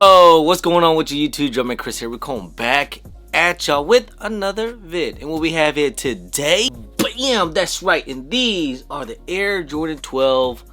Oh, what's going on with you YouTube? Jumpman Chris here. We're coming back at y'all with another vid. And what we have here today, bam, that's right. And these are the Air Jordan 12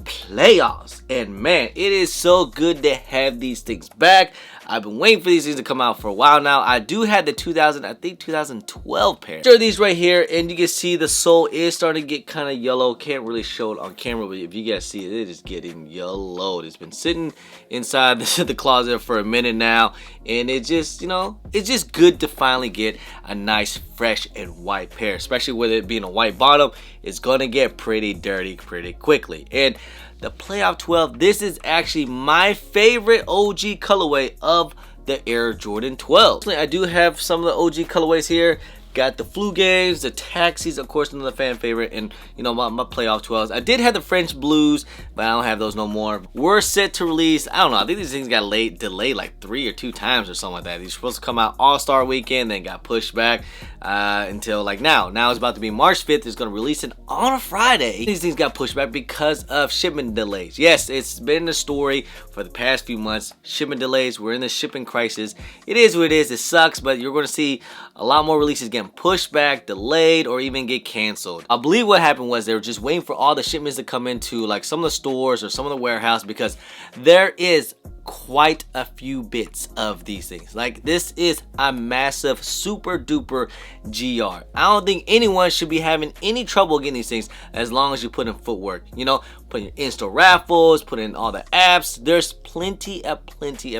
playoffs. And man, it is so good to have these things back. I've been waiting for these things to come out for a while now. I do have the 2012 pair. Sure, these right here, and you can see the sole is starting to get kind of yellow. Can't really show it on camera, but if you guys see it, it is getting yellow. It's been sitting inside the closet for a minute now, and it just, you know, it's just good to finally get a nice, fresh, and white pair, especially with it being a white bottom. It's gonna get pretty dirty pretty quickly. And the Playoff 12, this is actually my favorite OG colorway of the Air Jordan 12. I do have some of the OG colorways here. Got the flu games, the taxis, of course, another fan favorite, and you know my playoff 12s. I did have the French blues, but I don't have those no more. We're set to release. I don't know. I think these things got delayed like 3 or 2 times or something like that. These were supposed to come out All-Star Weekend, then got pushed back until like now. Now it's about to be March 5th. It's gonna release it on a Friday. These things got pushed back because of shipment delays. Yes, it's been the story for the past few months. Shipment delays. We're in the shipping crisis. It is what it is. It sucks, but you're gonna see a lot more releases getting pushed back, delayed, or even get canceled. I believe what happened was they were just waiting for all the shipments to come into like some of the stores or some of the warehouse, because there is quite a few bits of these things. Like, this is a massive super duper GR. I don't think anyone should be having any trouble getting these things as long as you put in footwork. You know, put in in-store raffles, put in all the apps. There's plenty of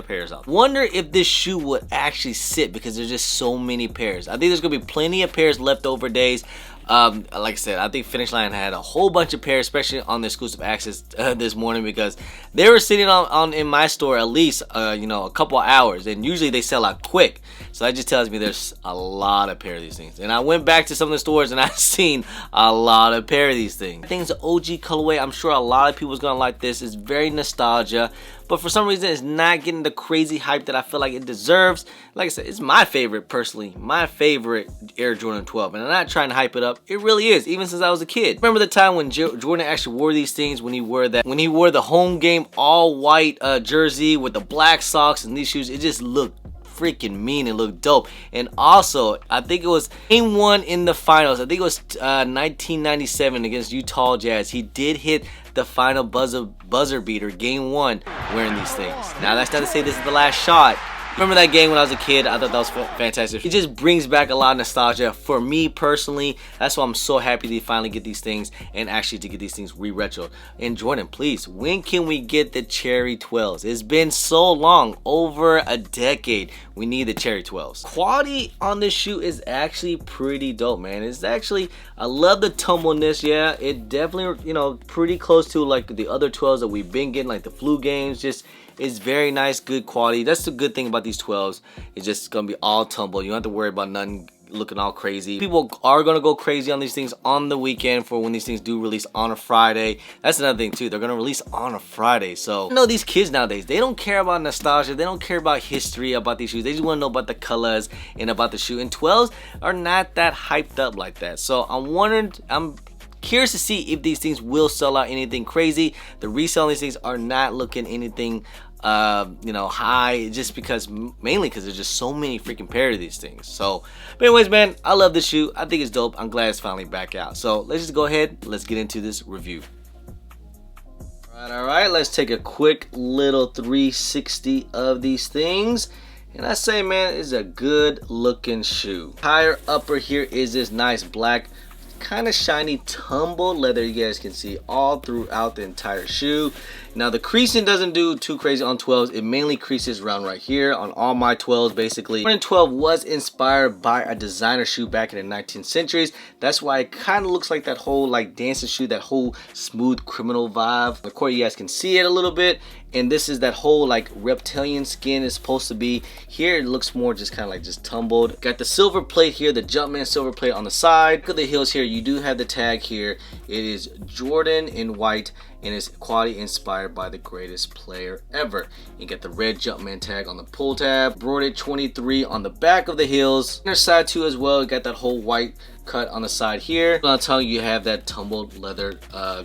pairs out. Wonder if this shoe would actually sit, because there's just so many pairs. I think there's gonna be plenty of pairs leftover days. Like I said, I think Finish Line had a whole bunch of pairs, especially on the exclusive access this morning, because they were sitting on in my store at least you know, a couple of hours, and usually they sell out quick. So that just tells me there's a lot of pair of these things. And I went back to some of the stores and I've seen a lot of pair of these things. I think it's an OG colorway. I'm sure a lot of people's gonna like this. It's very nostalgia, but for some reason it's not getting the crazy hype that I feel like it deserves. Like I said, it's my favorite, personally, my favorite Air Jordan 12, and I'm not trying to hype it up. It really is, even since I was a kid. Remember the time when Jordan actually wore these things, when he wore the home game all white jersey with the black socks and these shoes. It just looked freaking mean. It looked dope. And also, I think it was game 1 in the finals. I think it was 1997 against Utah Jazz. He did hit the final buzzer beater, game 1, wearing these things. Now, that's not to say this is the last shot. Remember that game when I was a kid? I thought that was fantastic. It just brings back a lot of nostalgia for me personally. That's why I'm so happy to finally get these things, and actually to get these things re-retroed. And Jordan, please, when can we get the Cherry 12s? It's been so long, over a decade. We need the Cherry 12s. Quality on this shoe is actually pretty dope, man. It's actually, I love the tumbleness. Yeah, it definitely, you know, pretty close to like the other 12s that we've been getting, like the flu games. Just, it's very nice, good quality. That's the good thing about these 12s. It's just gonna be all tumble. You don't have to worry about nothing looking all crazy. People are gonna go crazy on these things on the weekend for when these things do release on a Friday. That's another thing too. They're gonna release on a Friday. So, you know, these kids nowadays, they don't care about nostalgia. They don't care about history about these shoes. They just want to know about the colors and about the shoe. And 12s are not that hyped up like that. So I'm curious to see if these things will sell out anything crazy. The resale on these things are not looking anything you know, high, just because, mainly because there's just so many freaking pairs of these things. So, but anyways, man, I love this shoe. I think it's dope. I'm glad it's finally back out. So let's just go ahead, let's get into this review. All right, let's take a quick little 360 of these things. And I say, man, it's a good looking shoe. Higher upper here is this nice black, kind of shiny tumbled leather. You guys can see all throughout the entire shoe. Now, the creasing doesn't do too crazy on 12s. It mainly creases around right here on all my 12s, basically. Jordan 12 was inspired by a designer shoe back in the 19th centuries. That's why it kind of looks like that whole like dancing shoe, that whole smooth criminal vibe. Of course, you guys can see it a little bit. And this is that whole like reptilian skin is supposed to be. Here it looks more just kind of like just tumbled. Got the silver plate here, the Jumpman silver plate on the side. Look at the heels here. You do have the tag here. It is Jordan in white. and it's quality inspired by the greatest player ever. You get the red Jumpman tag on the pull tab, embroidered 23 on the back of the heels, inner side too as well. You got that whole white cut on the side here. On the tongue you have that tumbled leather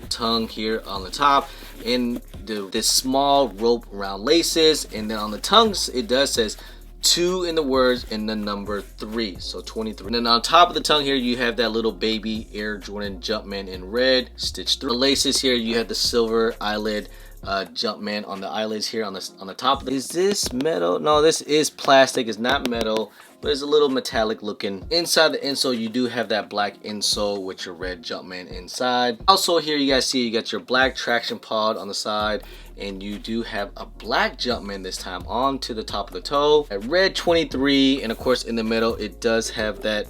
tongue here on the top, and this small rope around laces, and then on the tongues it does says 2 in the words and the number 3, so 23. And then on top of the tongue here you have that little baby Air Jordan Jumpman in red stitched through. The laces here you have the silver eyelid Jumpman on the eyelids here on the top of the. Is this metal? No, this is plastic. It's not metal, but it's a little metallic looking. Inside the insole you do have that black insole with your red Jumpman inside. Also here you guys see you got your black traction pod on the side, and you do have a black Jumpman this time onto the top of the toe. A red 23, and of course in the middle it does have that,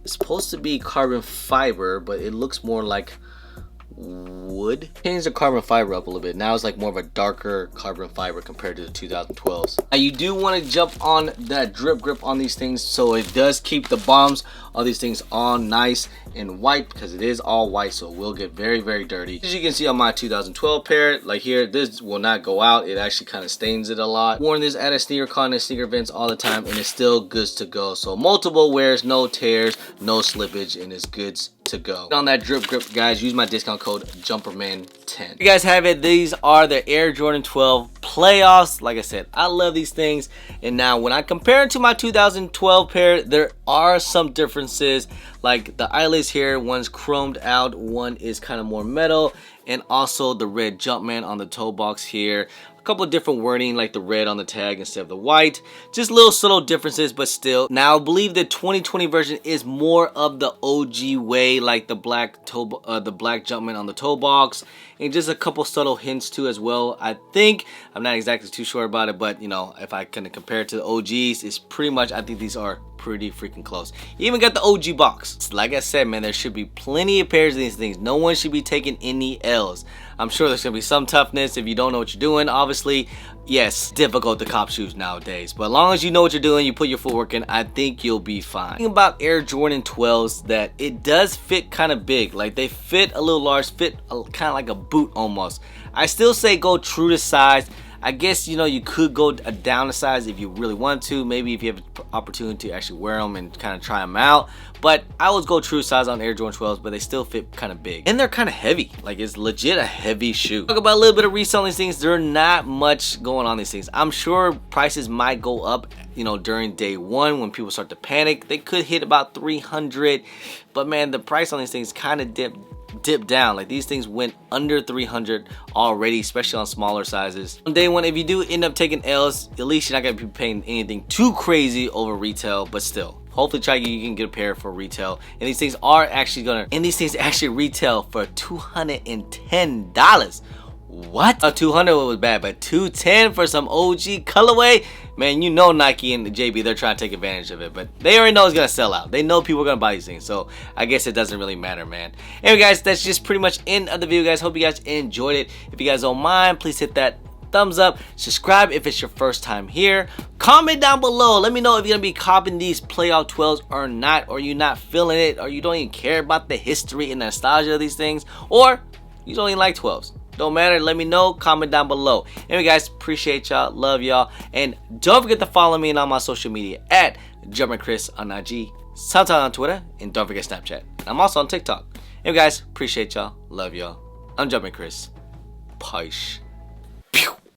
it's supposed to be carbon fiber, but it looks more like wood. Change the carbon fiber up a little bit. Now it's like more of a darker carbon fiber compared to the 2012s. Now you do want to jump on that drip grip on these things, so it does keep the bottoms of these things on nice and white, because it is all white, so it will get very, very dirty. As you can see on my 2012 pair, like here, this will not go out. It actually kind of stains it a lot. Worn this at a sneaker con and sneaker events all the time, and it's still good to go. So multiple wears, no tears, no slippage, and it's good to go. On that drip grip, guys, use my discount code JUMPERMAN10. You guys have it. These are the Air Jordan 12 playoffs. Like I said, I love these things, and now when I compare it to my 2012 pair, there are some differences. Like the eyelids here, one's chromed out, one is kind of more metal, and also the red Jumpman on the toe box here. A couple of different wording, like the red on the tag instead of the white. Just little subtle differences, but still. Now I believe the 2020 version is more of the OG way, like the black Jumpman on the toe box, and just a couple subtle hints too as well. I think, I'm not exactly too sure about it, but you know, if I kind of compare it to the OGs, it's pretty much, I think these are pretty freaking close. You even got the OG box. Like I said, man, there should be plenty of pairs of these things. No one should be taking any L's. I'm sure there's gonna be some toughness if you don't know what you're doing. Obviously, yes, difficult to cop shoes nowadays, but as long as you know what you're doing, you put your footwork in, I think you'll be fine. The thing about Air Jordan 12s, that it does fit kind of big. Like they fit a little large, fit kind of like a boot almost. I still say go true to size. I guess, you know, you could go down a size if you really want to. Maybe if you have an opportunity to actually wear them and kind of try them out. But I always go true size on Air Jordan 12s, but they still fit kind of big. And they're kind of heavy. Like, it's legit a heavy shoe. Talk about a little bit of reselling these things. There's not much going on these things. I'm sure prices might go up, you know, during day one when people start to panic. They could hit about 300. But man, the price on these things kind of dipped down. Like these things went under 300 already, especially on smaller sizes. On day one, if you do end up taking L's, at least you're not gonna be paying anything too crazy over retail, but still, hopefully you can get a pair for retail. And these things are actually actually retail for $210. What? 200 was bad, but 210 for some OG colorway? Man, you know Nike and the JB, they're trying to take advantage of it, but they already know it's gonna sell out. They know people are gonna buy these things, so I guess it doesn't really matter, man. Anyway, guys, that's just pretty much end of the video, guys. Hope you guys enjoyed it. If you guys don't mind, please hit that thumbs up, subscribe if it's your first time here, comment down below, let me know if you're gonna be copping these playoff 12s or not, or you're not feeling it, or you don't even care about the history and nostalgia of these things, or you don't even like 12s. Don't matter, let me know, comment down below. Anyway, guys, appreciate y'all, love y'all, and don't forget to follow me on my social media at JumpmanChris on IG, SoundCloud on Twitter, and don't forget Snapchat. I'm also on TikTok. Anyway, guys, appreciate y'all, love y'all. I'm JumpmanChris. Peace.